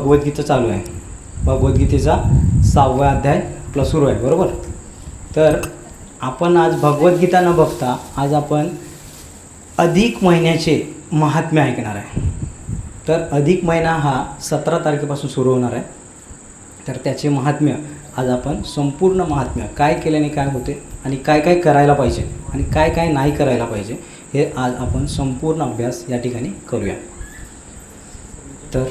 भगवद्गीता चालू आहे. भगवद्गीतेचा 6वा अध्याय आपला सुरू आहे, बरोबर. तर आपण आज भगवद्गीता न बघता आज आपण अधिक महिन्याचे महात्म्य ऐकणार आहे. तर अधिक महिना हा 17 तारखेपासून सुरू होणार आहे. तर त्याचे महात्म्य आज आपण संपूर्ण महात्म्य काय केल्याने काय होते आणि काय काय करायला पाहिजे आणि काय काय नाही करायला पाहिजे हे आज आपण संपूर्ण अभ्यास या ठिकाणी करूया. तर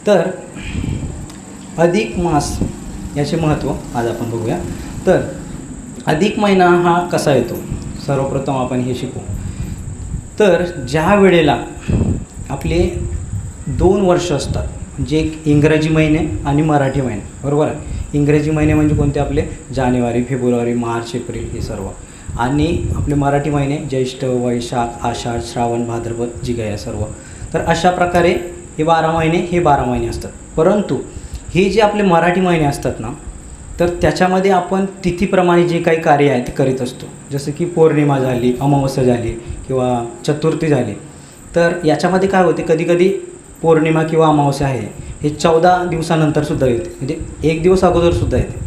तर अधिक मास याचे महत्त्व आज आपण बघूया. तर अधिक महिना हा कसा येतो सर्वप्रथम आपण हे शिकू. तर ज्या वेळेला आपले 2 वर्ष असतात, म्हणजे एक इंग्रजी महिने आणि मराठी महिने, बरोबर आहे. इंग्रजी महिने म्हणजे कोणते आपले जानेवारी, फेब्रुवारी, मार्च, एप्रिल हे सर्व, आणि आपले मराठी महिने ज्येष्ठ, वैशाख, आषाढ, श्रावण, भाद्रपद, जिगया सर्व. तर अशा प्रकारे हे 12 महिने असतात. परंतु हे जे आपले मराठी महिने असतात ना, तर त्याच्यामध्ये आपण तिथीप्रमाणे जे काही कार्य आहे ते करीत असतो. जसं की पौर्णिमा झाली, अमावस्या झाली किंवा चतुर्थी झाली. तर याच्यामध्ये काय होते, कधीकधी पौर्णिमा किंवा अमावस्या आहे हे 14 दिवसानंतरसुद्धा येते, म्हणजे 1 दिवस अगोदरसुद्धा येते.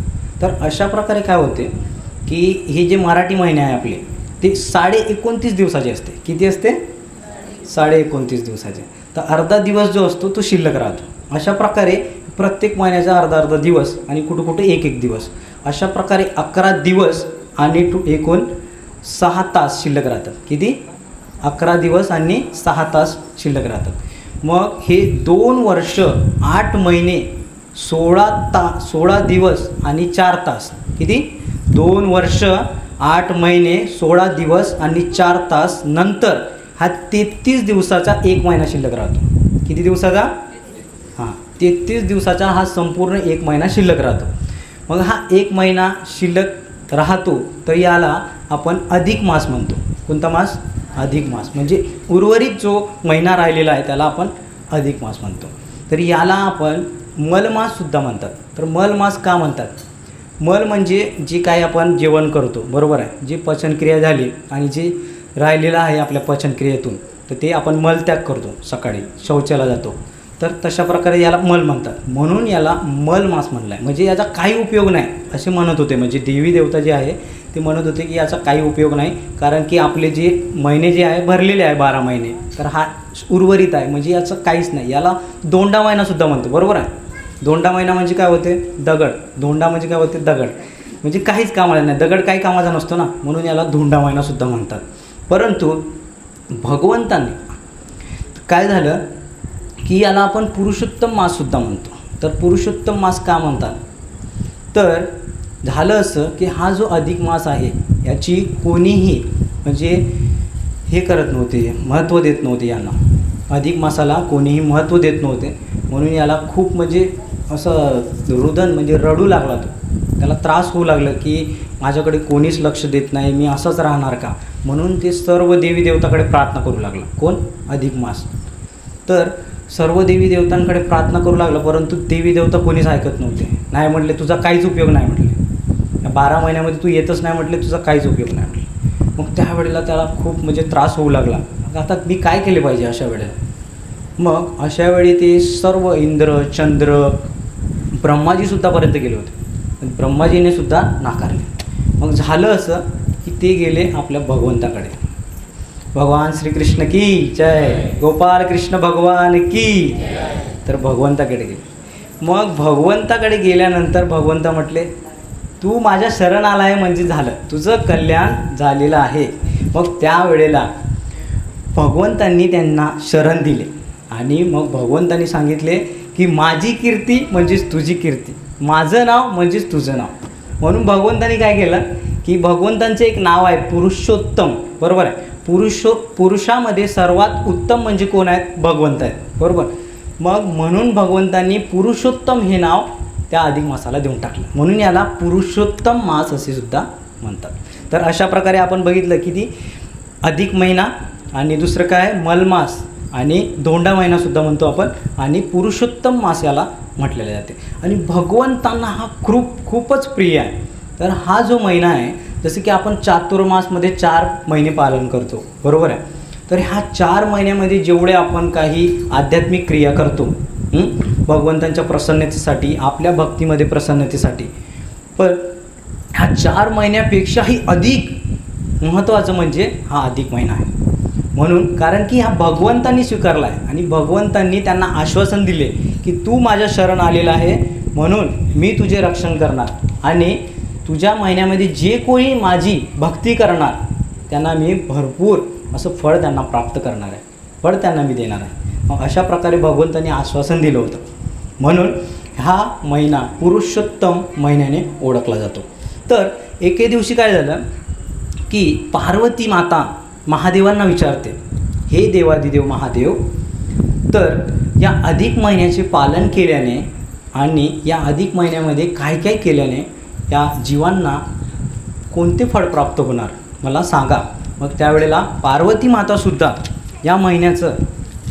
तर अशा प्रकारे काय होते की हे जे मराठी महिने आहे आपले ते 29.5 दिवसाचे असते. किती असते? 29.5 दिवसाचे. तर अर्धा दिवस जो असतो तो शिल्लक राहतो. अशा प्रकारे प्रत्येक महिन्याचा अर्धा दिवस आणि कुठे एक दिवस, अशा प्रकारे 11 दिवस आणि एकूण 6 तास शिल्लक राहतात. किती? 11 दिवस आणि 6 तास शिल्लक राहतात. मग हे 2 वर्ष 8 महिने 16 दिवस आणि 4 तास. किती? 2 वर्ष 8 महिने 16 दिवस आणि 4 तास नंतर हा 33 दिवसाचा 1 महिना शिल्लक राहतो. किती दिवसाचा? हां, 33 दिवसाचा हा संपूर्ण 1 महिना शिल्लक राहतो. मग हा 1 महिना शिल्लक राहतो तर याला आपण अधिक मास म्हणतो. कोणता मास? अधिक मास. म्हणजे उर्वरित जो महिना राहिलेला आहे त्याला आपण अधिक मास म्हणतो. तर याला आपण मलमाससुद्धा म्हणतात. तर मलमास का म्हणतात? मल म्हणजे जे काय आपण जेवण करतो, बरोबर आहे, जी पचनक्रिया झाली आणि जे राहिलेलं आहे आपल्या पचनक्रियेतून, तर ते आपण मलत्याग करतो, सकाळी शौचाला जातो. तर तशा प्रकारे याला मल म्हणतात. म्हणून याला मलमास म्हणला आहे. म्हणजे याचा काही उपयोग नाही असे म्हणत होते. म्हणजे देवी देवता जे आहे ते म्हणत होते की याचा काही उपयोग नाही, कारण की आपले जे महिने जे आहे भरलेले आहे 12 महिने, तर हा उर्वरित आहे, म्हणजे याचं काहीच नाही. याला दोंडा महिनासुद्धा म्हणतो, बरोबर आहे. दोंडा महिना म्हणजे काय होते? दगड. धोंडा म्हणजे काय होते? दगड. म्हणजे काहीच कामाला नाही, दगड काही कामाचा नसतो ना, म्हणून याला धोंडा महिनासुद्धा म्हणतात. परंतु भगवंतांनी काय झालं की याला आपण पुरुषोत्तम माससुद्धा म्हणतो. तर पुरुषोत्तम मास का म्हणतात? तर झालं असं की हा जो अधिक मास आहे याची कोणीही म्हणजे हे करत नव्हते, महत्त्व देत नव्हते. यांना अधिक मासाला कोणीही महत्त्व देत नव्हते. म्हणून याला खूप म्हणजे असं रुदन म्हणजे रडू लागला तो. त्याला त्रास होऊ लागला की माझ्याकडे कोणीच लक्ष देत नाही, मी असंच राहणार का? म्हणून ते सर्व देवी देवताकडे प्रार्थना करू लागला. कोण? अधिक मास. तर सर्व देवी देवतांकडे प्रार्थना करू लागला, परंतु देवी देवता कोणीच ऐकत नव्हते. नाही म्हटले, तुझा काहीच उपयोग नाही म्हटले. 12 महिन्यामध्ये तू येतच नाही म्हटले, तुझा काहीच उपयोग नाही म्हटले. मग त्यावेळेला त्याला खूप म्हणजे त्रास होऊ लागला. आता मी काय केले पाहिजे अशा वेळेला? मग अशा वेळी ते सर्व इंद्र, चंद्र, ब्रह्माजीसुद्धापर्यंत गेले होते. ब्रह्माजीने सुद्धा नाकारले. मग झालं असं की ते गेले आपल्या भगवंताकडे. भगवान श्रीकृष्ण की जय, गोपाल कृष्ण भगवान की. तर भगवंताकडे गेले. मग भगवंताकडे गेल्यानंतर भगवंता म्हटले, तू माझ्या शरण आला आहे म्हणजे झालं, तुझं कल्याण झालेलं आहे. मग त्यावेळेला भगवंतांनी त्यांना शरण दिले आणि मग भगवंतांनी सांगितले की माझी कीर्ती म्हणजेच तुझी कीर्ती, माझं नाव म्हणजेच तुझं नाव. म्हणून भगवंतांनी काय केलं की भगवंतांचं एक नाव आहे पुरुषोत्तम, बरोबर आहे. पुरुषामध्ये सर्वात उत्तम म्हणजे कोण आहेत? भगवंत आहेत, बरोबर. मग म्हणून भगवंतांनी पुरुषोत्तम हे नाव त्या अधिक मासाला देऊन टाकलं. म्हणून याला पुरुषोत्तम मास असे सुद्धा म्हणतात. तर अशा प्रकारे आपण बघितलं की ती अधिक महिना आणि दुसरं काय? मलमास आणि धोंडा महिनासुद्धा म्हणतो आपण, आणि पुरुषोत्तम मास याला म्हटलेले जाते. आणि भगवंतांना हा खूपच प्रिय आहे. तर हा जो महिना आहे, जसं की आपण चातुर्मासमध्ये 4 महिने पालन करतो, बरोबर आहे. तर ह्या 4 महिन्यामध्ये जेवढे आपण काही आध्यात्मिक क्रिया करतो भगवंतांच्या प्रसन्नतेसाठी, आपल्या भक्तीमध्ये प्रसन्नतेसाठी, पण ह्या 4 महिन्यापेक्षाही अधिक महत्त्वाचं म्हणजे हा अधिक महिना आहे. म्हणून कारण की हा भगवंतांनी स्वीकारला आहे आणि भगवंतांनी त्यांना आश्वासन दिले की तू माझ्या शरण आलेला आहे, म्हणून मी तुझे रक्षण करणार आणि तुझ्या महिन्यामध्ये जे कोणी माझी भक्ती करणार त्यांना मी भरपूर असं फळ त्यांना प्राप्त करणार आहे, फळ त्यांना मी देणार आहे. मग अशा प्रकारे भगवंतांनी आश्वासन दिलं होतं. म्हणून हा महिना पुरुषोत्तम महिन्याने ओळखला जातो. तर एके दिवशी काय झालं की पार्वती माता महादेवांना विचारते, हे देवादिदेव महादेव, तर या अधिक महिन्याचे पालन केल्याने आणि या अधिक महिन्यामध्ये काय काय केल्याने या जीवांना कोणते फळ प्राप्त होणार मला सांगा. मग त्यावेळेला पार्वती मातासुद्धा या महिन्याचं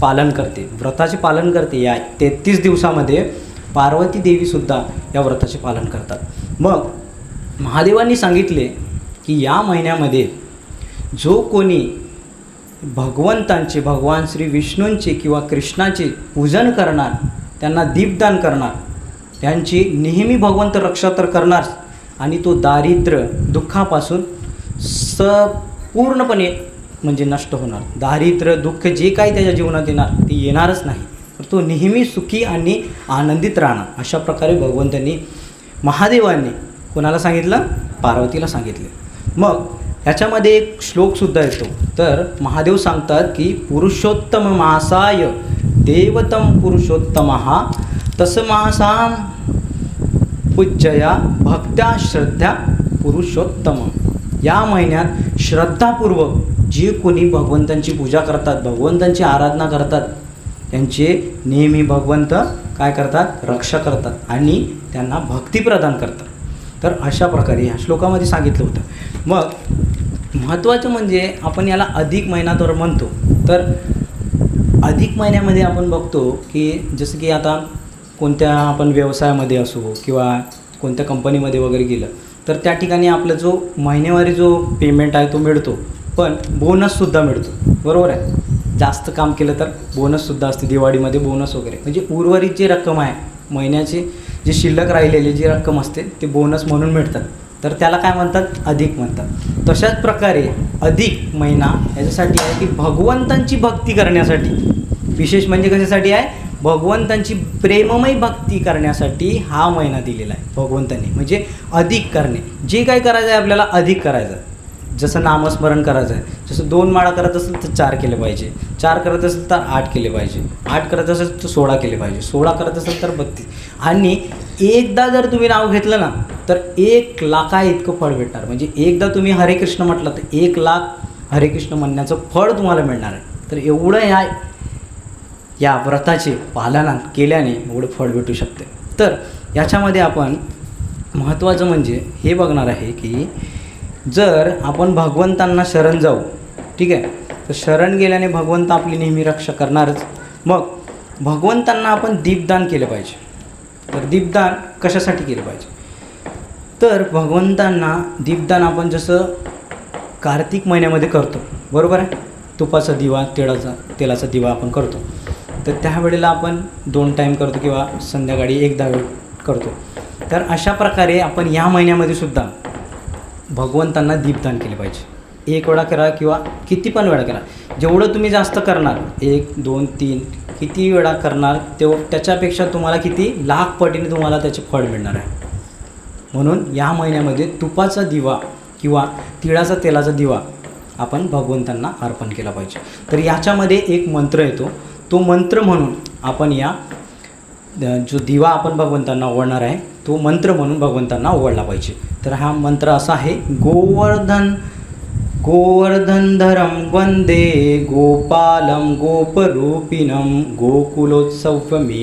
पालन करते, व्रताचे पालन करते. या 33 दिवसामध्ये पार्वती देवीसुद्धा या व्रताचे पालन करतात. मग महादेवांनी सांगितले की या महिन्यामध्ये जो कोणी भगवंतांचे, भगवान श्री विष्णूंचे किंवा कृष्णाचे पूजन करणार, त्यांना दीपदान करणार, त्यांची नेहमी भगवंत रक्षा तर करणार आणि तो दारिद्र्य दुःखापासून पूर्णपणे म्हणजे नष्ट होणार. दारिद्र्य दुःख जे काही त्याच्या जीवनात येणार ते येणारच नाही, तर तो नेहमी सुखी आणि आनंदित राहणार. अशा प्रकारे भगवंतांनी, महादेवांनी कोणाला सांगितलं? पार्वतीला सांगितले. मग ह्याच्यामध्ये एक श्लोकसुद्धा येतो. तर महादेव सांगतात की पुरुषोत्तम मासाय देवतम पुरुषोत्तमः तस्मासां पूज्यया भक्त्या श्रद्धा पुरुषोत्तम. या महिन्यात श्रद्धापूर्वक जे कोणी भगवंतांची पूजा करतात, भगवंतांची आराधना करतात, त्यांचे नेहमी भगवंत काय करतात? रक्षा करतात आणि त्यांना भक्ती प्रदान करतात. तर अशा प्रकारे ह्या श्लोकामध्ये सांगितलं होतं. मग महत्त्वाचं म्हणजे आपण याला अधिक महिना तर म्हणतो. तर अधिक महिन्यामध्ये आपण बघतो की जसं की आता कोणत्या आपण व्यवसायामध्ये असो किंवा कोणत्या कंपनीमध्ये वगैरे गेलं तर त्या ठिकाणी आपला जो महिन्यावारी जो पेमेंट आहे तो मिळतो, पण बोनससुद्धा मिळतो, बरोबर आहे. जास्त काम केलं तर बोनससुद्धा असते, दिवाळीमध्ये बोनस वगैरे, म्हणजे उर्वरित जी रक्कम आहे महिन्याची जी शिल्लक राहिलेली जी रक्कम असते ते बोनस म्हणून मिळतात. तर त्याला काय म्हणतात? अधिक म्हणतात. तशाच प्रकारे अधिक महिना याच्यासाठी आहे की भगवंतांची भक्ती करण्यासाठी, विशेष म्हणजे कशासाठी आहे? भगवंतांची प्रेममय भक्ती करण्यासाठी हा महिना दिलेला आहे भगवंतांनी. म्हणजे अधिक करणे, जे काही करायचं आहे आपल्याला अधिक करायचं आहे. जसं नामस्मरण करायचं आहे, जसं 2 माळा करत असेल तर 4 केले पाहिजे, 4 करत असेल तर 8 केले पाहिजे, 8 करत असेल तर 16 केले पाहिजे, 16 करत असेल तर 32. आणि एकदा जर तुम्ही नाव घेतलं ना तर 1 लाखा इतकं फळ भेटणार. म्हणजे एकदा तुम्ही हरे कृष्ण म्हटलं तर 1 लाख हरे कृष्ण म्हणण्याचं फळ तुम्हाला मिळणार आहे. तर एवढं या व्रताचे पालन केल्याने एवढं फळ भेटू शकते. तर याच्यामध्ये आपण महत्त्वाचं म्हणजे हे बघणार आहे की जर आपण भगवंतांना शरण जाऊ, ठीक आहे, तर शरण गेल्याने भगवंत आपली नेहमी रक्षा करणारच. मग भगवंतांना आपण दीपदान केलं पाहिजे. तर दीपदान कशासाठी केलं पाहिजे? तर भगवंतांना दीपदान आपण जसं कार्तिक महिन्यामध्ये करतो, बरोबर आहे, तुपाचा दिवा, तेलाचा दिवा आपण करतो. तर त्यावेळेला आपण 2 टाईम करतो किंवा संध्याकाळी एकदा वेळ करतो. तर अशा प्रकारे आपण या महिन्यामध्ये सुद्धा भगवंतांना दीपदान केले पाहिजे. 1 वेळा करा किंवा किती पण वेळा करा, जेवढं तुम्ही जास्त करणार, 1, 2, 3 किती वेळा करणार त्याच्यापेक्षा तुम्हाला किती लाख पटीने तुम्हाला त्याचे फळ मिळणार आहे. म्हणून या महिन्यामध्ये तुपाचा दिवा किंवा तिळाचा तेलाचा दिवा आपण भगवंतांना अर्पण केला पाहिजे. तर याच्यामध्ये एक मंत्र येतो, तो मंत्र म्हणून आपण या जो दिवा आपण भगवंतांना ओवाळणार आहे तो मंत्र म्हणून भगवंतांना ओवाळला पाहिजे. तर हा मंत्र असा आहे, गोवर्धनधरं वंदे गोपालं गोपरूपिणं गोकुलोत्सवमीशानं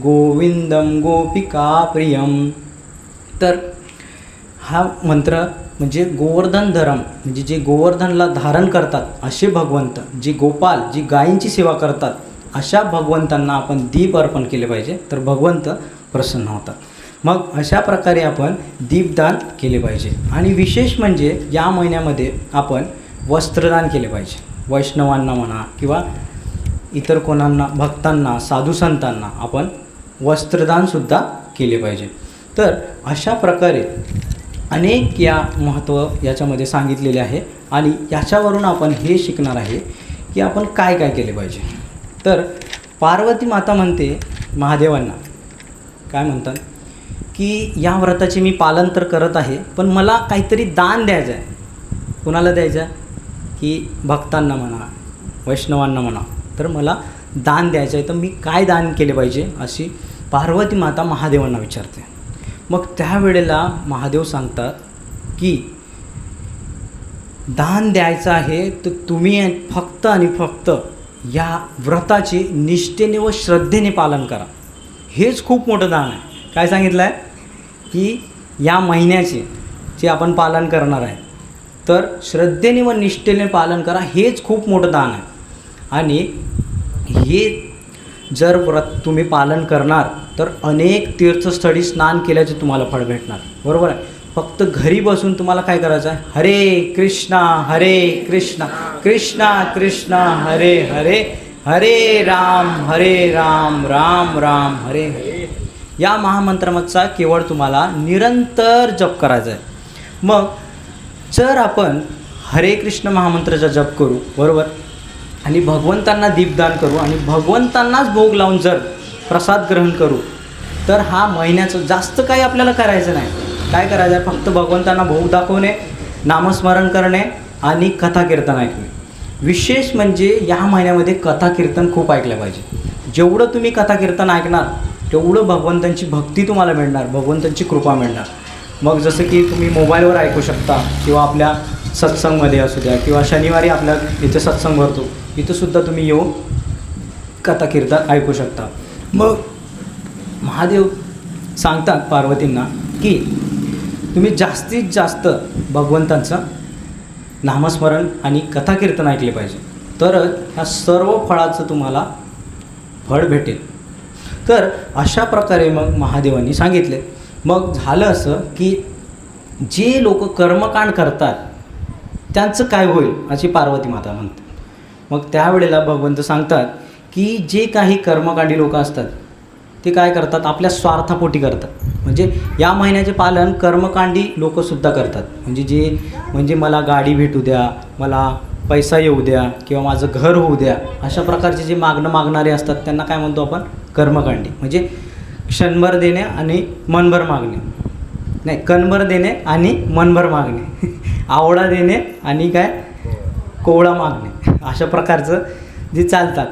गोविंदं गोपिकाप्रियं. तर हा मंत्र म्हणजे गोवर्धन धरम, म्हणजे जे गोवर्धनला धारण करतात असे भगवंत, जे गोपाल, जी गायींची सेवा करतात अशा भगवंतांना आपण दीप अर्पण केले पाहिजे, तर भगवंत प्रसन्न होतात. मग अशा प्रकारे आपण दीपदान केले पाहिजे. आणि विशेष म्हणजे या महिन्यामध्ये आपण वस्त्रदान केले पाहिजे. वैष्णवांना म्हणा किंवा इतर कोणांना, भक्तांना, साधुसंतांना आपण वस्त्रदानसुद्धा केले पाहिजे. तर अशा प्रकारे अनेक या महत्त्व याच्यामध्ये सांगितलेले आहे. आणि याच्यावरून आपण हे शिकणार आहे की आपण काय काय केले पाहिजे. तर पार्वती माता म्हणते महादेवांना, काय म्हणतात की या व्रताचे मी पालन तर करत आहे, पण मला काहीतरी दान द्यायचं आहे. कुणाला द्यायचं आहे की भक्तांना म्हणा, वैष्णवांना म्हणा, तर मला दान द्यायचं आहे, तर मी काय दान केले पाहिजे अशी पार्वती माता महादेवांना विचारते. मग त्यावेळेला महादेव सांगतात की दान द्यायचं आहे तर तुम्ही फक्त आणि फक्त या व्रताचे निष्ठेने व श्रद्धेने पालन करा. हेच खूप मोठं दान आहे. काय सांगितलं आहे की या महिन्याचे जे आपण पालन करणार आहे तर श्रद्धेने व निष्ठेने पालन करा, हेच खूप मोठं दान आहे. आणि हे जर व्रत तुम्ही पालन करणार तर अनेक तीर्थस्थळी स्नान केल्याचे तुम्हाला फळ भेटणार. बरोबर आहे. फक्त घरी बसून तुम्हाला काय करायचं आहे, हरे कृष्णा कृष्णा कृष्णा हरे हरे, हरे राम राम राम हरे हरे, या महामंत्राचा केवळ तुम्हाला निरंतर जप करायचा आहे. मग जर आपण हरे कृष्ण महामंत्राचा जप करू, बरोबर, आणि भगवंतांना दीपदान करू आणि भगवंतांनाच भोग लावून जर प्रसाद ग्रहण करू, तर हा महिन्याचं जास्त काही आपल्याला करायचं नाही. काय करायचं आहे, फक्त भगवंतांना भोग दाखवणे, नामस्मरण करणे आणि कथा कीर्तन ऐकणे. विशेष म्हणजे या महिन्यामध्ये कथा कीर्तन खूप ऐकलं पाहिजे. जेवढं तुम्ही कथा कीर्तन ऐकणार तेवढं भगवंतांची भक्ती तुम्हाला मिळणार, भगवंतांची कृपा मिळणार. मग जसं की तुम्ही मोबाईलवर ऐकू शकता किंवा आपल्या सत्संगमध्ये असू द्या, किंवा शनिवारी आपल्या इथे सत्संग भरतो, इथंसुद्धा तुम्ही येऊन कथा कीर्तन ऐकू शकता. मग महादेव सांगतात पार्वतींना की तुम्ही जास्तीत जास्त भगवंतांचं नामस्मरण आणि कथा कीर्तन ऐकले पाहिजे, तरच ह्या सर्व फळाचं तुम्हाला फळ भेटेल. तर अशा प्रकारे मग महादेवांनी सांगितले. मग झालं असं की जे लोक कर्मकांड करतात त्यांचं काय होईल अशी पार्वती माता म्हणते. मग त्यावेळेला भगवंत सांगतात की जे काही कर्मकांडी लोक असतात ते काय करतात, आपल्या स्वार्थापोटी करतात. म्हणजे या महिन्याचे पालन कर्मकांडी लोकसुद्धा करतात. म्हणजे मला गाडी भेटू द्या, मला पैसा येऊ द्या, किंवा माझं घर होऊ द्या, अशा प्रकारचे जे मागणारे असतात त्यांना काय म्हणतो आपण, कर्मकांडी. म्हणजे क्षणभर देणे आणि मनभर मागणे, नाही, कणभर देणे आणि मनभर मागणे, आवळा देणे आणि काय कोवळा मागणे, अशा प्रकारचं जे चालतात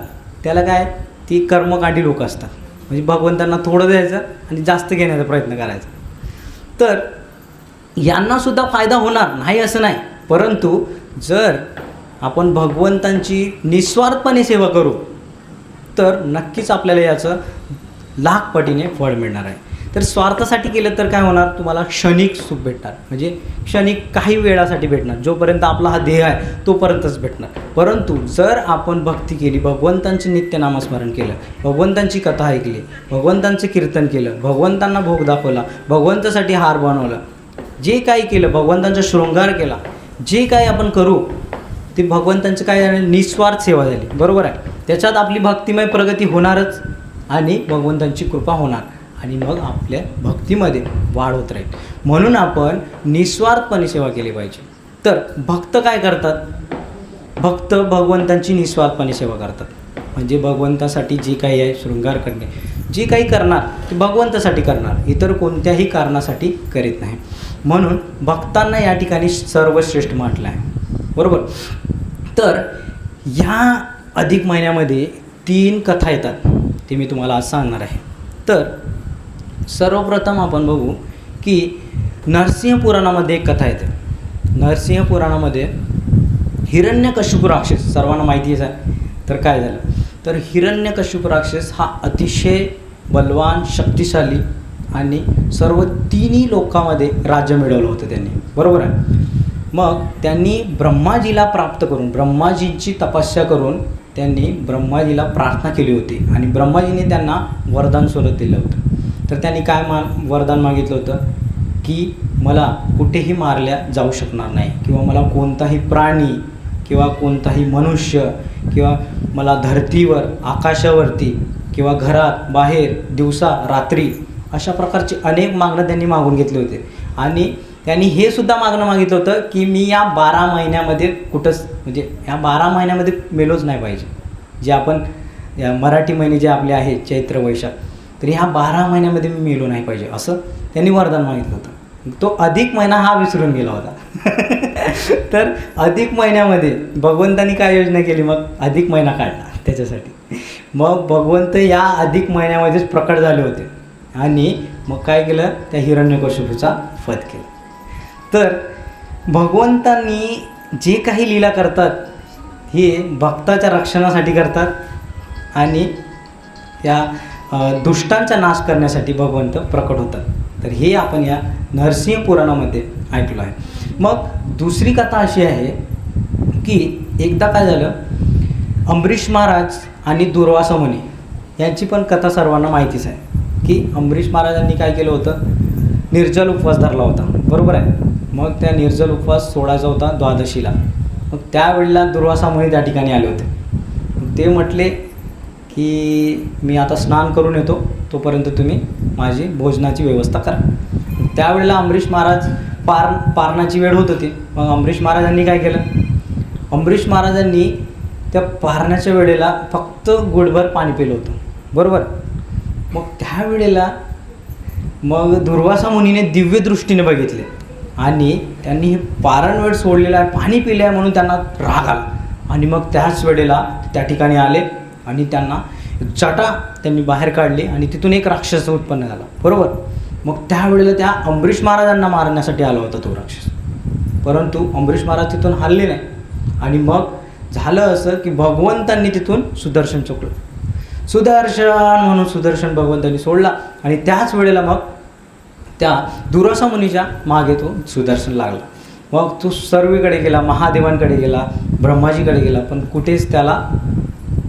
त्याला काय, ती कर्मकांडी लोक असतात. म्हणजे भगवंतांना थोडं द्यायचं आणि जास्त घेण्याचा प्रयत्न करायचा. तर यांनासुद्धा फायदा होणार नाही असं नाही, परंतु जर आपण भगवंतांची निस्वार्थपणे सेवा करू तर नक्कीच आपल्याला याचं लाख पटीने फळ मिळणार आहे. तर स्वार्थासाठी केलं तर काय होणार, तुम्हाला क्षणिक सुख भेटणार, म्हणजे क्षणिक काही वेळासाठी भेटणार, जोपर्यंत आपला हा देह आहे तोपर्यंतच भेटणार. परंतु जर आपण भक्ती केली, भगवंतांचे नित्य नामस्मरण केलं, भगवंतांची कथा ऐकली, भगवंतांचं कीर्तन केलं, भगवंतांना भोग दाखवला, भगवंतासाठी हार बनवला, जे काही केलं, भगवंतांचा शृंगार केला, जे काही आपण करू ते भगवंतांचं काय झालं, निस्वार्थ सेवा झाली. बरोबर आहे. त्याच्यात आपली भक्तिमय प्रगती होणारच आणि भगवंतांची कृपा होणार आणि मग आपल्या भक्तीमध्ये वाढ होत राहील. म्हणून आपण निस्वार्थपणे सेवा केली पाहिजे. तर भक्त काय करतात, भक्त भगवंतांची निस्वार्थपणे सेवा करतात. म्हणजे भगवंतासाठी जे काही आहे, शृंगार करणे, जे काही करणार ते भगवंतासाठी करणार, इतर कोणत्याही कारणासाठी करीत नाही. म्हणून भक्तांना या ठिकाणी सर्वश्रेष्ठ म्हटलं आहे. बरोबर. तर ह्या अधिक महिन्यामध्ये 3 कथा येतात, ते मी तुम्हाला आज सांगणार आहे. तर सर्वप्रथम आपण बघू की नरसिंह पुराणामध्ये एक कथा येते. नरसिंह पुराणामध्ये हिरण्यकश्यप राक्षस, सर्वांना माहितीच आहे. तर काय झालं, तर हिरण्यकश्यप राक्षस हा अतिशय बलवान, शक्तिशाली आणि सर्व तिन्ही लोकांमध्ये राज्य मिळवलं होतं त्यांनी, बरोबर आहे. मग त्यांनी ब्रह्माजीला प्राप्त करून, ब्रह्माजींची तपस्या करून त्यांनी ब्रह्माजीला प्रार्थना केली होती आणि ब्रह्माजीने त्यांना वरदान स्वरूप दिलं होतं. तर त्यांनी काय वरदान मागितलं होतं की मला कुठेही मारल्या जाऊ शकणार नाही, किंवा मला कोणताही प्राणी किंवा कोणताही मनुष्य किंवा मला धरतीवर, आकाशावरती किंवा घरात बाहेर, दिवसा रात्री अशा प्रकारचे अनेक मागणं त्यांनी मागून घेतले होते. आणि त्यांनी हे सुद्धा मागणं मागितलं होतं की मी या 12 महिन्यामध्ये कुठंच, म्हणजे या 12 महिन्यामध्ये मेलोच नाही पाहिजे. जे आपण या मराठी महिने जे आपले आहेत चैत्र वैशाख, तर ह्या 12 महिन्यामध्ये मी मेलो नाही पाहिजे असं त्यांनी वरदान मागितलं होतं. तो अधिक महिना हा विसरून गेला होता. तर अधिक महिन्यामध्ये भगवंतांनी काय योजना केली, मग अधिक महिना काढला त्याच्यासाठी. मग भगवंत या अधिक महिन्यामध्येच प्रकट झाले होते आणि मग काय केलं, त्या हिरण्यकशिपूचा वध केला. तर भगवंतांनी जे काही लीला करतात हे भक्ताच्या रक्षणासाठी करतात आणि या दुष्टांचा नाश करण्यासाठी भगवंत प्रकट होतात. तर हे आपण या नरसिंह पुराणामध्ये ऐकलं आहे. मग दुसरी कथा अशी आहे की एकदा काय झालं, अंबरीश महाराज आणि दुर्वासा मुनी यांची पण कथा सर्वांना माहितीच आहे की अंबरीश महाराजांनी काय केलं होतं, निर्जल उपवास धरला होता, बरोबर आहे. मग त्या निर्जल उपवास सोडायचा होता द्वादशीला. मग त्यावेळेला दुर्वासा मुनी त्या ठिकाणी आले होते. ते म्हटले की मी आता स्नान करून येतो, तोपर्यंत तुम्ही माझी भोजनाची व्यवस्था करा. त्यावेळेला अंबरीश महाराज पारणाची वेळ होत होती. मग अंबरीश महाराजांनी काय केलं, अंबरीश महाराजांनी त्या पारण्याच्या वेळेला फक्त गुडभर पाणी पिलं होतं, बरोबर. मग त्यावेळेला मग दुर्वासा मुनीने दिव्य दृष्टीने बघितले आणि त्यांनी हे पारण वेळ सोडलेला आहे, पाणी पिले आहे म्हणून त्यांना राग आला. आणि मग त्याच वेळेला त्या ठिकाणी आले आणि त्यांना जटा त्यांनी बाहेर काढली आणि तिथून एक राक्षस उत्पन्न झाला, बरोबर. मग त्यावेळेला त्या अंबरीश महाराजांना मारण्यासाठी आला होता तो राक्षस, परंतु अंबरीश महाराज तिथून हलले नाही. आणि मग झालं असं की भगवंतांनी तिथून सुदर्शन चोखलं, सुदर्शन म्हणून सुदर्शन भगवंतांनी सोडला आणि त्याच वेळेला मग त्या दुर्वासा मुनीच्या मागे तो सुदर्शन लागला. मग तो सर्वीकडे गेला, महादेवांकडे गेला, ब्रह्माजीकडे गेला, पण कुठेच त्याला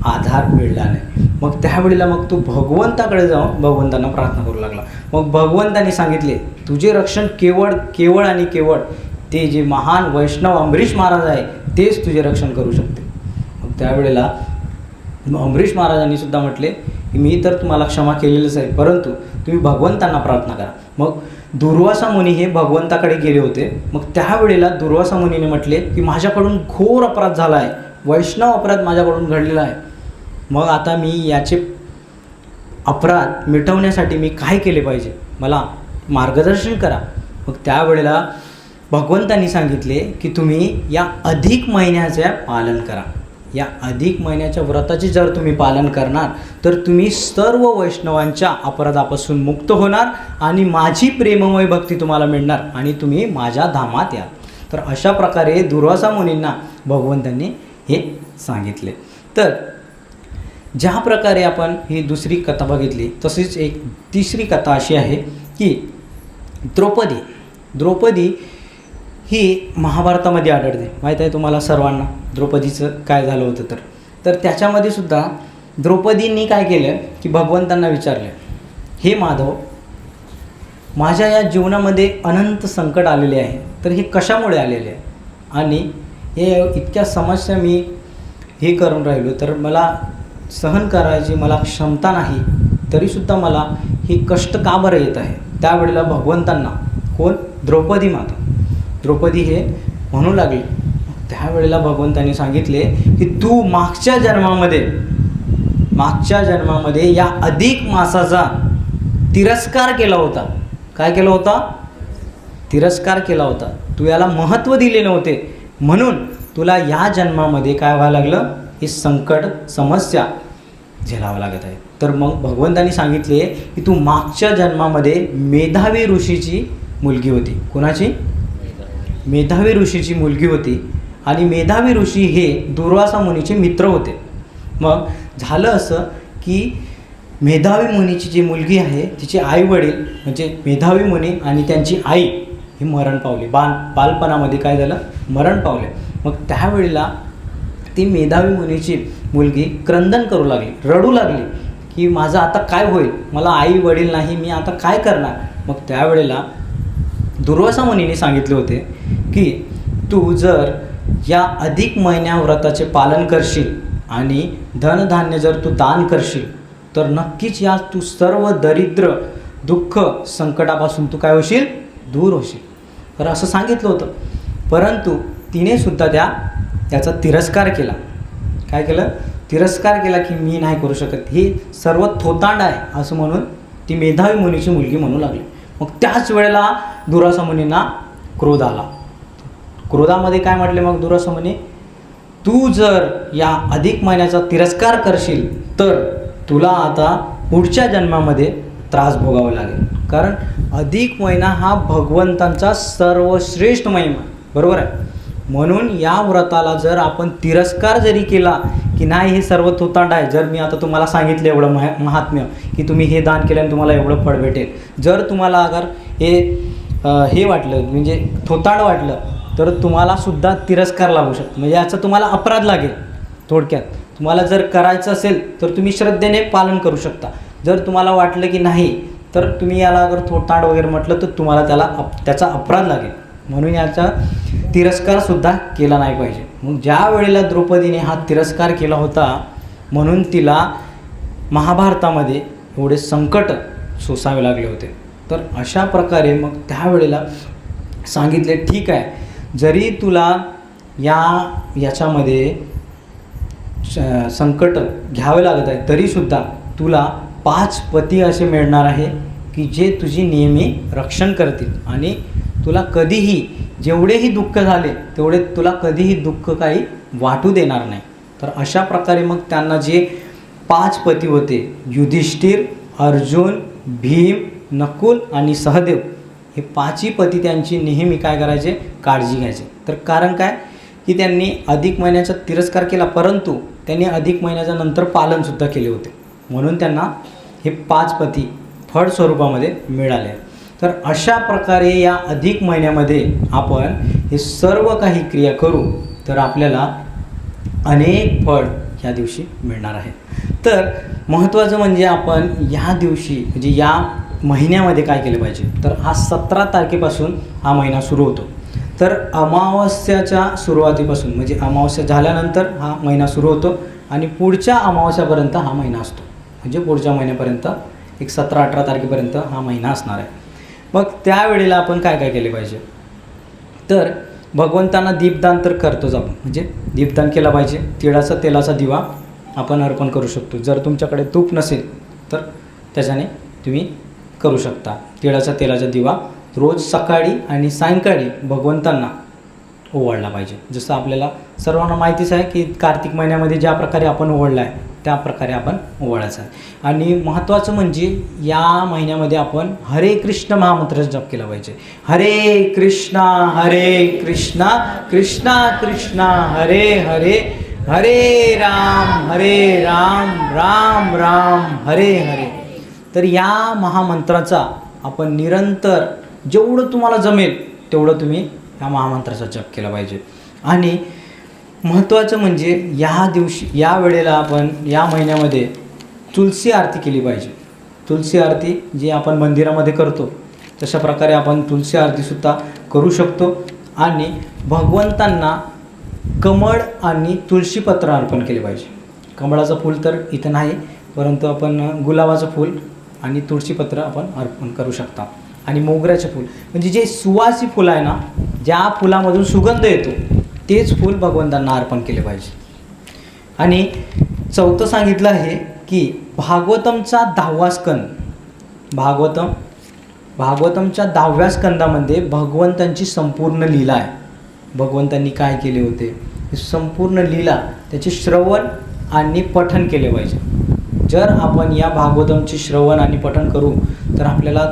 आधार मिळला नाही. मग त्यावेळेला मग तो भगवंताकडे जाऊन भगवंतांना प्रार्थना करू लागला. मग भगवंतांनी सांगितले तुझे रक्षण केवळ आणि केवळ ते जे महान वैष्णव अंबरीश महाराज आहे तेच तुझे रक्षण करू शकते. मग त्यावेळेला अंबरीश महाराजांनी सुद्धा म्हटले की मी तर तुम्हाला क्षमा केलेलंच आहे, परंतु तुम्ही भगवंतांना प्रार्थना करा. मग दुर्वासा मुनी हे भगवंताकडे गेले होते. मग त्यावेळेला दुर्वासा मुनीने म्हटले की माझ्याकडून घोर अपराध झाला आहे, वैष्णव अपराध माझ्याकडून घडलेला आहे. मग आता मी याचे अपराध मिटवण्यासाठी मी काय केले पाहिजे, मला मार्गदर्शन करा. मग त्यावेळेला भगवंतांनी सांगितले की तुम्ही या अधिक महिन्याचे पालन करा. या अधिक महिन्याच्या व्रताचे जर तुम्ही पालन करणार तर तुम्ही सर्व वैष्णवांच्या अपराधापासून मुक्त होणार आणि माझी प्रेममय भक्ती तुम्हाला मिळणार आणि तुम्ही माझ्या धामात याल. तर अशा प्रकारे दुर्वासा मुनींना भगवंतांनी हे सांगितले. तर ज्या प्रकारे आपण ही दुसरी कथा बघितली तशीच एक तिसरी कथा अशी आहे की द्रौपदी ही महाभारतामध्ये आढळते. माहीत आहे तुम्हाला सर्वांना द्रौपदीचं काय झालं होतं. तर त्याच्यामध्ये सुद्धा द्रौपदींनी काय केलं की भगवंतांना विचारलं, हे माधव, माझ्या या जीवनामध्ये अनंत संकट आलेले आहे, तर हे कशामुळे आलेले आहे आणि हे इतक्या समस्या मी हे करून राहिलो, तर मला सहन करायची मला क्षमता नाही, तरीसुद्धा मला हे कष्ट का बरं येत आहे. त्यावेळेला भगवंतांना कोण, द्रौपदी हे म्हणू लागले. त्यावेळेला भगवंतांनी सांगितले की तू मागच्या जन्मामध्ये या अधिक मासाचा तिरस्कार केला होता. काय केला होता, तिरस्कार केला होता. तू याला महत्त्व दिले नव्हते, म्हणून तुला या जन्मामध्ये काय व्हायला लागलं, ही संकट समस्या झेलावं लागत आहे. तर मग भगवंतांनी सांगितले की तू मागच्या जन्मामध्ये मेधावी ऋषीची मुलगी होती. कोणाची, मेधावी ऋषीची मुलगी होती आणि मेधावी ऋषी हे दुर्वासा मुनीचे मित्र होते. मग झालं असं की मेधावी मुनीची जी मुलगी आहे तिचे आई वडील म्हणजे मेधावी मुनी आणि त्यांची आई ही मरण पावली. बालपणामध्ये काय झालं, मरण पावले. मग त्यावेळेला ती मेधावी मुनीची मुलगी क्रंदन करू लागली, रडू लागली की माझं आता काय होईल, मला आई वडील नाही, मी आता काय करणार. मग त्यावेळेला दुर्वासा मुनीने सांगितले होते की तू जर या अधिक महिन्या व्रताचे पालन करशील आणि धनधान्य जर तू दान करशील तर नक्कीच या तू सर्व दरिद्र दुःख संकटापासून तू काय होशील, दूर होशील. तर असं सांगितलं होतं. परंतु तिने सुद्धा त्याचा तिरस्कार केला. काय केलं, तिरस्कार केला की मी नाही करू शकत, ही सर्व थोतांड आहे असं म्हणून ती मेधावी मुनीची मुलगी म्हणू लागली. मग त्याच वेळेला दुर्वासा मुनींना क्रोध आला. क्रोधामध्ये काय म्हटले मग दुर्वासा मुनी, तू जर या अधिक महिन्याचा तिरस्कार करशील तर तुला आता पुढच्या जन्मामध्ये त्रास भोगावा लागेल. कारण अधिक महिना हा भगवंतांचा सर्वश्रेष्ठ महिमा, बरोबर आहे. म्हणून या व्रताला जर आपण तिरस्कार जरी केला की नाही हे सर्व थोतांड आहे, जर मी आता तुम्हाला सांगितलं एवढं महात्म्य की तुम्ही हे दान केल्याने तुम्हाला एवढं फळ भेटेल, जर तुम्हाला अगर हे वाटलं म्हणजे थोतांड वाटलं तर तुम्हाला सुद्धा तिरस्कार लागू शकतो, म्हणजे याचा तुम्हाला अपराध लागेल. थोडक्यात तुम्हाला जर करायचं असेल तर तुम्ही श्रद्धेने पालन करू शकता. जर तुम्हाला वाटलं की नाही तर तुम्ही याला अगर थोतांड वगैरे म्हटलं तर तुम्हाला त्याचा अपराध लागेल. म्हणून याचा तिरस्कारसुद्धा केला नाही पाहिजे. मग ज्या वेळेला द्रौपदीने हा तिरस्कार केला होता म्हणून तिला महाभारतामध्ये एवढे संकट सोसावे लागले होते. तर अशा प्रकारे मग त्यावेळेला सांगितले ठीक आहे, जरी तुला याच्यामध्ये संकट घ्यावे लागत आहे तरीसुद्धा तुला 5 पती असे मिळणार आहे की जे तुझी नेहमी रक्षण करतील आणि तुला कधीही जेवढेही दुःख झाले तेवढे तुला कधीही दुःख काही वाटू देणार नाही. तर अशा प्रकारे मग त्यांना जे 5 पती होते, युधिष्ठिर, अर्जुन, भीम, नकुल आणि सहदेव, हे 5ही पती त्यांची नेहमी काय करायचे, काळजी घ्यायचे. तर कारण काय की त्यांनी अधिक महिन्याचा तिरस्कार केला परंतु त्यांनी अधिक महिन्याच्या नंतर पालनसुद्धा केले होते, म्हणून त्यांना हे 5 पती फळ स्वरूपामध्ये मिळाले. तर अशा प्रकारे या अधिक महिन्यामध्ये आपण हे सर्व काही क्रिया करू तर आपल्याला अनेक फळ या दिवशी मिळणार आहे. तर महत्त्वाचं म्हणजे आपण या दिवशी म्हणजे या महिन्यामध्ये काय केलं पाहिजे, तर हा 17 तारखेपासून हा महिना सुरू होतो. तर अमावस्याच्या सुरुवातीपासून म्हणजे अमावस्या झाल्यानंतर हा महिना सुरू होतो आणि पुढच्या अमावस्यापर्यंत हा महिना असतो. म्हणजे पुढच्या महिन्यापर्यंत एक 17-18 तारखेपर्यंत हा महिना असणार आहे. मग त्यावेळेला आपण काय काय केले पाहिजे, तर भगवंतांना दीपदान तर करतोच आपण, म्हणजे दीपदान केला पाहिजे. तिळाचा तेलाचा दिवा आपण अर्पण करू शकतो. जर तुमच्याकडे तूप नसेल तर त्याच्याने तुम्ही करू शकता. तिळाचा तेलाचा दिवा रोज सकाळी आणि सायंकाळी भगवंतांना ओवाळला पाहिजे. जसं आपल्याला सर्वांना माहितीच आहे की कार्तिक महिन्यामध्ये ज्या प्रकारे आपण ओवाळला आहे त्या प्रकारे आपण ओवाळायचं आहे. आणि महत्त्वाचं म्हणजे या महिन्यामध्ये आपण हरे कृष्ण महामंत्राचा जप केला पाहिजे. हरे कृष्णा कृष्णा कृष्णा हरे हरे, हरे राम राम राम हरे हरे. तर या महामंत्राचा आपण निरंतर जेवढं तुम्हाला जमेल तेवढं तुम्ही या महामंत्राचा जप केला पाहिजे. आणि महत्त्वाचं म्हणजे या दिवशी या वेळेला आपण या महिन्यामध्ये तुलसी आरती केली पाहिजे. तुलसी आरती जी आपण मंदिरामध्ये करतो तशा प्रकारे आपण तुलसी आरतीसुद्धा करू शकतो. आणि भगवंतांना कमळ आणि तुळशीपत्र अर्पण केले पाहिजे. कमळाचं फूल तर इथं नाही परंतु आपण गुलाबाचं फूल आणि तुळशीपत्र आपण अर्पण करू शकता. आणि मोगऱ्याचे फूल म्हणजे जे सुवासी फुलं आहे ना, ज्या फुलामधून सुगंध येतो तेच फूल भगवंतांना अर्पण केले पाहिजे. आणि चौथं सांगितलं आहे की भागवतमचा 10वा स्कंद, भागवतमच्या 10व्या स्कंदामध्ये भगवंतांची संपूर्ण लीला आहे. भगवंतांनी काय केले होते हे संपूर्ण लीला त्याचे श्रवण आणि पठण केले पाहिजे. जर आपण या भागवतमचे श्रवण आणि पठण करू तर आपल्याला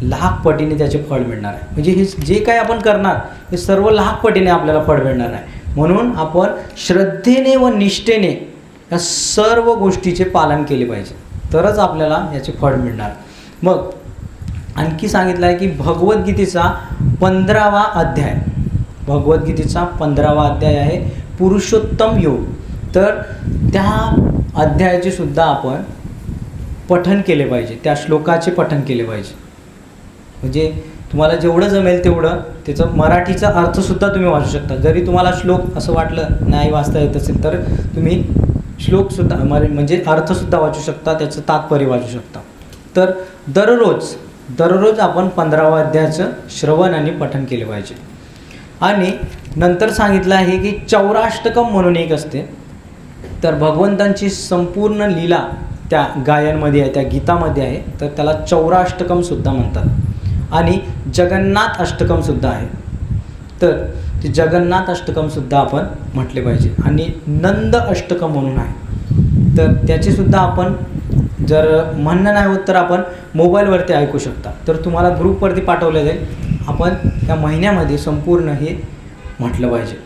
लाख पटीने त्याचे फळ मिळणार आहे. म्हणजे हे जे काही आपण करणार हे सर्व लाख पटीने आपल्याला फळ मिळणार आहे. म्हणून आपण श्रद्धेने व निष्ठेने या सर्व गोष्टीचे पालन केले पाहिजे. तरच आपल्याला याचे फळ मिळणार. मग आणखी सांगितलं आहे की भगवद्गीतेचा 15वा अध्याय, भगवद्गीतेचा 15वा अध्याय आहे पुरुषोत्तम योग. तर त्या अध्यायाचे सुद्धा आपण पठन केले पाहिजे, त्या श्लोकाचे पठन केले पाहिजे. म्हणजे तुम्हाला जेवढं जमेल तेवढं त्याचं मराठीचा अर्थसुद्धा तुम्ही वाचू शकता. जरी तुम्हाला श्लोक असं वाटलं नाही वाचता येत असेल तर तुम्ही श्लोकसुद्धा म्हणजे अर्थसुद्धा वाचू शकता, त्याचं तात्पर्य वाचू शकता. तर दररोज आपण 15वा अध्यायाचं श्रवण आणि पठन केले पाहिजे. आणि नंतर सांगितलं आहे की चौराष्टकम म्हणून एक असते. तर भगवंतांची संपूर्ण लीला त्या गायनमध्ये आहे, त्या गीतामध्ये आहे. तर त्याला चौराष्टकमसुद्धा म्हणतात. आणि जगन्नाथ अष्टकमसुद्धा आहे. तर ते जगन्नाथ अष्टकमसुद्धा आपण म्हटले पाहिजे. आणि नंद अष्टकम म्हणून आहे. तर त्याचेसुद्धा आपण जर म्हणणं नाही होत तर आपण मोबाईलवरती ऐकू शकता. तर तुम्हाला ग्रुपवरती पाठवलं जाईल. आपण त्या महिन्यामध्ये संपूर्ण हे म्हटलं पाहिजे.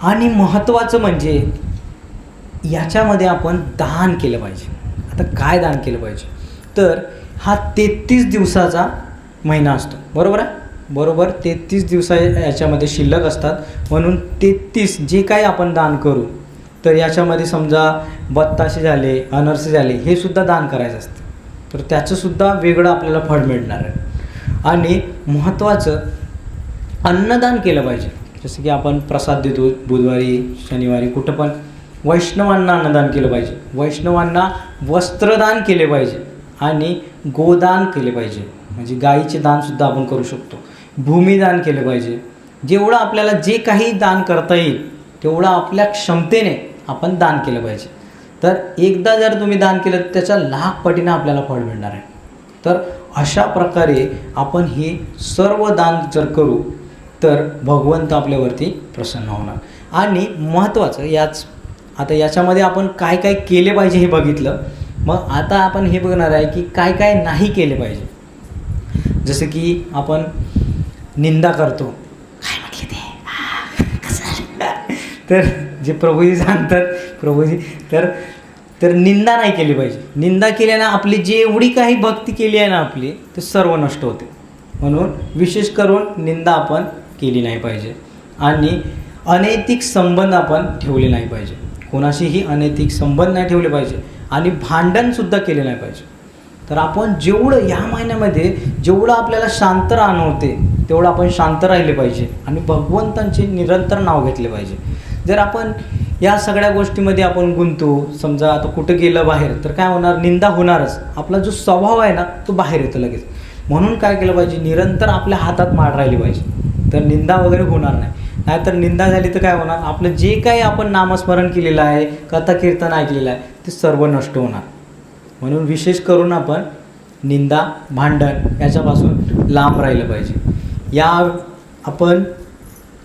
आणि महत्त्वाचं म्हणजे याच्यामध्ये आपण दान केलं पाहिजे. आता काय दान केलं पाहिजे, तर हा 33 दिवसाचा महिना असतो, बरोबर आहे. बरोबर 33 दिवस याच्यामध्ये शिल्लक असतात. म्हणून 33 जे काही आपण दान करू, तर याच्यामध्ये समजा बत्ताशे झाले, अनरसे झाले, हे सुद्धा दान करायचं असतं. तर त्याचंसुद्धा वेगळं आपल्याला फळ मिळणार आहे. आणि महत्त्वाचं अन्नदान केलं पाहिजे. जसं की आपण प्रसाद देतो बुधवारी शनिवारी कुठं पण, वैष्णवांना अन्नदान केलं पाहिजे, वैष्णवांना वस्त्रदान केले पाहिजे आणि गोदान केले पाहिजे. म्हणजे गाईचे दानसुद्धा आपण करू शकतो. भूमिदान केलं पाहिजे. जेवढं आपल्याला जे काही दान करता येईल तेवढं आपल्या क्षमतेने आपण दान केलं पाहिजे. तर एकदा जर तुम्ही दान केलं तर त्याच्या लाख पटीनं आपल्याला फळ मिळणार आहे. तर अशा प्रकारे आपण हे सर्व दान जर करू तर भगवंत आपल्यावरती प्रसन्न होणार. आणि महत्त्वाचं आता याच्यामध्ये आपण काय काय केले पाहिजे हे बघितलं. मग आता आपण हे बघणार आहे की काय काय नाही केले पाहिजे. जसं की आपण निंदा करतो, काय म्हटले ते तर जे प्रभूजी सांगतात, प्रभूजी तर निंदा नाही केली पाहिजे. निंदा केल्यानं आपली जेवढी काही भक्ती केली आहे ना आपली, ते सर्व नष्ट होते. म्हणून विशेष करून निंदा आपण केली नाही पाहिजे. आणि अनैतिक संबंध आपण ठेवले नाही पाहिजे. कोणाशीही अनैतिक संबंध नाही ठेवले पाहिजे. आणि भांडणसुद्धा केले नाही पाहिजे. तर आपण जेवढं या महिन्यामध्ये जेवढं आपल्याला शांत राहणं होते तेवढं आपण शांत राहिले पाहिजे. आणि भगवंतांचे निरंतर नाव घेतले पाहिजे. जर आपण या सगळ्या गोष्टीमध्ये आपण गुंतू, समजा आता कुठं गेलं बाहेर तर काय होणार, निंदा होणारच. आपला जो स्वभाव आहे ना तो बाहेर येतो लगेच. म्हणून काय केलं पाहिजे, निरंतर आपल्या हातात माळ राहिली पाहिजे. तर निंदा वगैरे होणार नाही. नाहीतर निंदा झाली तर काय होणार, आपलं जे काही आपण नामस्मरण केलेलं आहे, कथा कीर्तन ऐकलेलं आहे ते सर्व नष्ट होणार. म्हणून विशेष करून आपण निंदा भांडण याच्यापासून लांब राहिलं पाहिजे. या आपण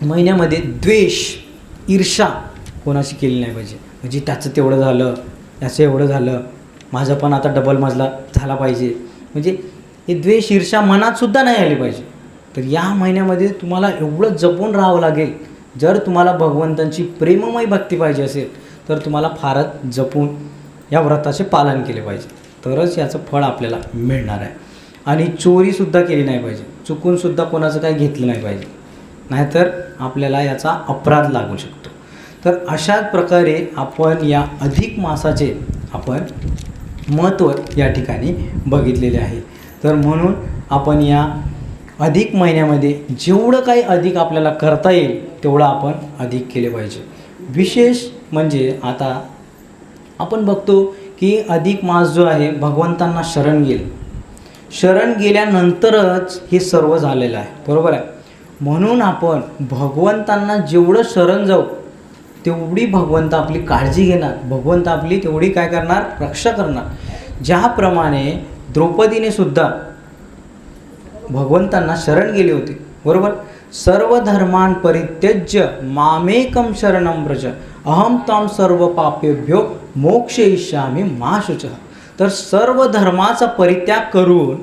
महिन्यामध्ये द्वेष ईर्षा कोणाशी केली नाही पाहिजे. म्हणजे त्याचं तेवढं झालं, याचं एवढं झालं, माझं पण आता डबल मजला झाला पाहिजे, म्हणजे हे द्वेष ईर्षा मनातसुद्धा नाही आली पाहिजे. तर या महिन्यामध्ये तुम्हाला एवढं जपून राहावं लागेल. जर तुम्हाला भगवंतांची प्रेममय भक्ती पाहिजे असेल तर तुम्हाला फारच जपून या व्रताचे पालन केले पाहिजे. तरच याचं फळ आपल्याला मिळणार आहे. आणि चोरीसुद्धा केली नाही पाहिजे. चुकूनसुद्धा कोणाचं काही घेतलं नाही पाहिजे, नाहीतर आपल्याला याचा अपराध लागू शकतो. तर अशाच प्रकारे आपण या अधिक मासाचे आपण महत्त्व या ठिकाणी बघितलेले आहे. तर म्हणून आपण या अधिक महिन्यामध्ये जेवढं काही अधिक आपल्याला करता येईल तेवढं आपण अधिक केले पाहिजे. विशेष म्हणजे आता आपण बघतो की अधिक मास जो आहे भगवंतांना शरण गेल्यानंतरच हे सर्व झालेलं आहे, बरोबर आहे. म्हणून आपण भगवंतांना जेवढं शरण जाऊ तेवढी भगवंत आपली काळजी घेणार, भगवंत आपली तेवढी काय करणार, रक्षा करणार. ज्याप्रमाणे द्रौपदीने सुद्धा भगवंतांना शरण गेले होते, बरोबर. सर्व धर्मान् परित्यज्य मामेकं शरणं व्रज अहं त्वां सर्व पापेभ्यो मोक्षयिष्यामि मा शुचः. तर सर्व धर्माचा परित्याग करून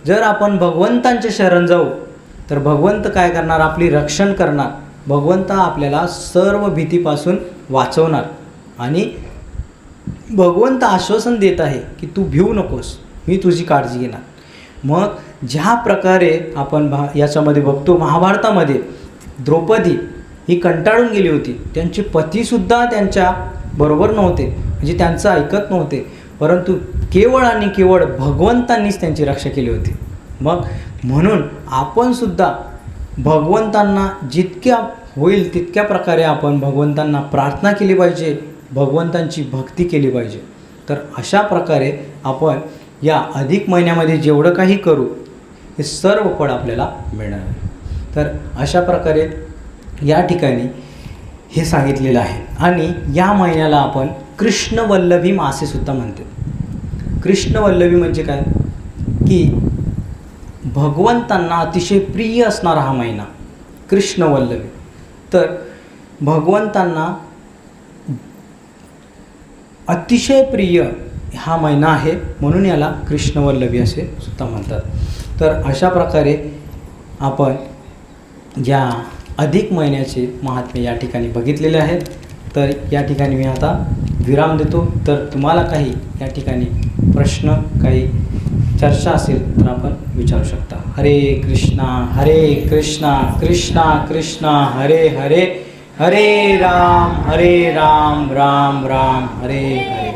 जर आपण भगवंतांचे शरण जाऊ तर भगवंत काय करणार, आपली रक्षण करणार. भगवंत आपल्याला सर्व भीतीपासून वाचवणार आणि भगवंत आश्वासन देत आहे की तू भिवू नकोस, मी तुझी काळजी घेणार. मग ज्या प्रकारे आपण याच्यामध्ये बघतो, महाभारतामध्ये द्रौपदी ही कंटाळून गेली होती. त्यांचे पतीसुद्धा त्यांच्या बरोबर नव्हते, म्हणजे त्यांचं ऐकत नव्हते, परंतु केवळ आणि केवळ भगवंतांनीच त्यांची रक्षा केली होती. मग म्हणून आपणसुद्धा भगवंतांना जितक्या होईल तितक्या प्रकारे आपण भगवंतांना प्रार्थना केली पाहिजे, भगवंतांची भक्ती केली पाहिजे. तर अशा प्रकारे आपण या अधिक महिन्यामध्ये जेवढं काही करू हे सर्व फळ आपल्याला मिळणार आहे. तर अशा प्रकारे या ठिकाणी हे सांगितलेलं आहे. आणि या महिन्याला आपण कृष्णवल्लभी मासेसुद्धा म्हणते. कृष्णवल्लभी म्हणजे काय की भगवंतांना अतिशय प्रिय असणारा हा महिना कृष्णवल्लभी. तर भगवंतांना अतिशय प्रिय हा महिना आहे, म्हणून याला कृष्णवल्लभी असे सुद्धा म्हणतात. तर अशा प्रकारे आपण या अधिक महिन्याचे महात्म्य या ठिकाणी बघितलेले आहेत. तर या ठिकाणी मी आता विराम देतो. तर तुम्हाला काही या ठिकाणी प्रश्न, काही चर्चा असेल तर आपण विचारू शकता. हरे कृष्णा कृष्णा कृष्णा हरे हरे, हरे राम राम राम हरे हरे.